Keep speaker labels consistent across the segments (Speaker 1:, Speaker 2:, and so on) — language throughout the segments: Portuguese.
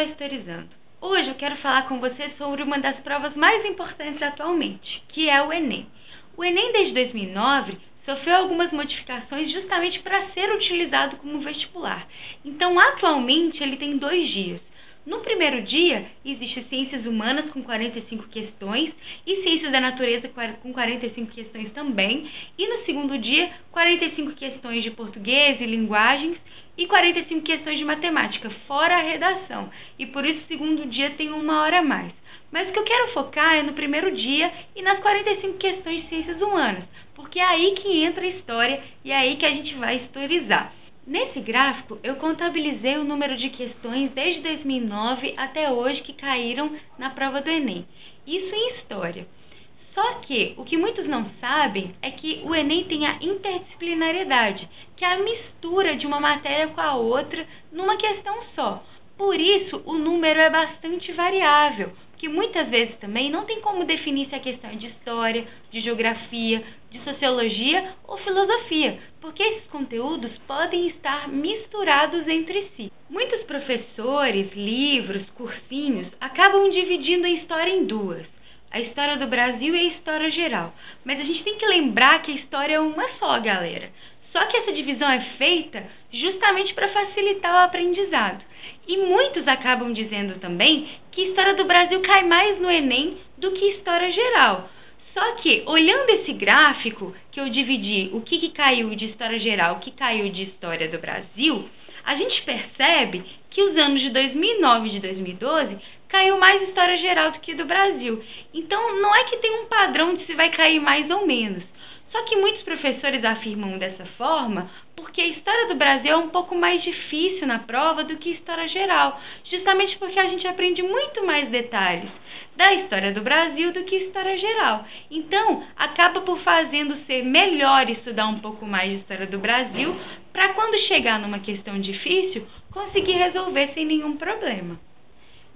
Speaker 1: ao Historizando. Hoje eu quero falar com você sobre uma das provas mais importantes atualmente, que é o Enem. O Enem, desde 2009, sofreu algumas modificações justamente para ser utilizado como vestibular. Então, atualmente, ele tem 2 dias. No primeiro dia, existe Ciências Humanas com 45 questões e Ciências da Natureza com 45 questões também. E no segundo dia, 45 questões de português e linguagens e 45 questões de matemática, fora a redação. E por isso o segundo dia tem 1 hora a mais. Mas o que eu quero focar é no primeiro dia e nas 45 questões de Ciências Humanas, porque é aí que entra a história e é aí que a gente vai historizar. Nesse gráfico, eu contabilizei o número de questões desde 2009 até hoje que caíram na prova do Enem. Isso em história. Só que o que muitos não sabem é que o Enem tem a interdisciplinariedade, que é a mistura de uma matéria com a outra numa questão só. Por isso, o número é bastante variável, porque muitas vezes também não tem como definir se a questão é de história, de geografia, de sociologia ou filosofia, porque esses conteúdos podem estar misturados entre si. Muitos professores, livros, cursinhos acabam dividindo a história em 2. A história do Brasil e a história geral. Mas a gente tem que lembrar que a história é uma só, galera. Só que essa divisão é feita justamente para facilitar o aprendizado. E muitos acabam dizendo também que história do Brasil cai mais no Enem do que história geral. Só que, olhando esse gráfico, que eu dividi o que caiu de história geral, o que caiu de história do Brasil, a gente percebe que os anos de 2009 e de 2012 caiu mais história geral do que do Brasil. Então, não é que tem um padrão de se vai cair mais ou menos. Só que muitos professores afirmam dessa forma porque a história do Brasil é um pouco mais difícil na prova do que a história geral, justamente porque a gente aprende muito mais detalhes da história do Brasil do que a história geral. Então, acaba por fazendo ser melhor estudar um pouco mais de história do Brasil para quando chegar numa questão difícil, conseguir resolver sem nenhum problema.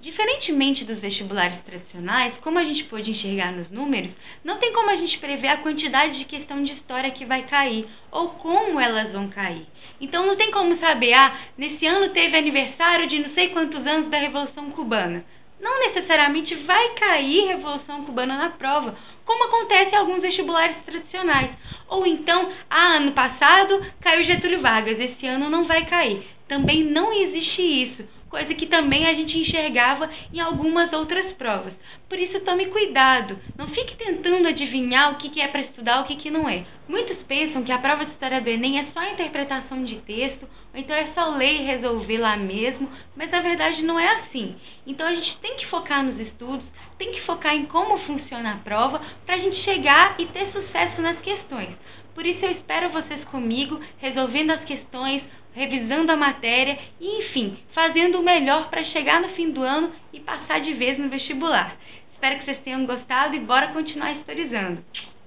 Speaker 1: Diferentemente dos vestibulares tradicionais, como a gente pôde enxergar nos números, não tem como a gente prever a quantidade de questão de história que vai cair, ou como elas vão cair. Então não tem como saber, nesse ano teve aniversário de não sei quantos anos da Revolução Cubana. Não necessariamente vai cair Revolução Cubana na prova, como acontece em alguns vestibulares tradicionais. Ou então, ano passado caiu Getúlio Vargas, esse ano não vai cair. Também não existe isso, coisa que também a gente enxergava em algumas outras provas. Por isso, tome cuidado, não fique tentando adivinhar o que é para estudar e o que não é. Muitos pensam que a prova de história do Enem é só a interpretação de texto, ou então é só ler e resolver lá mesmo, mas na verdade não é assim. Então a gente tem que focar nos estudos, tem que focar em como funciona a prova, para a gente chegar e ter sucesso nas questões. Por isso eu espero vocês comigo, resolvendo as questões, revisando a matéria e, enfim, fazendo o melhor para chegar no fim do ano e passar de vez no vestibular. Espero que vocês tenham gostado e bora continuar historizando.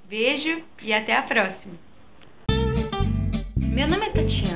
Speaker 1: Beijo e até a próxima! Meu nome é Tatiana.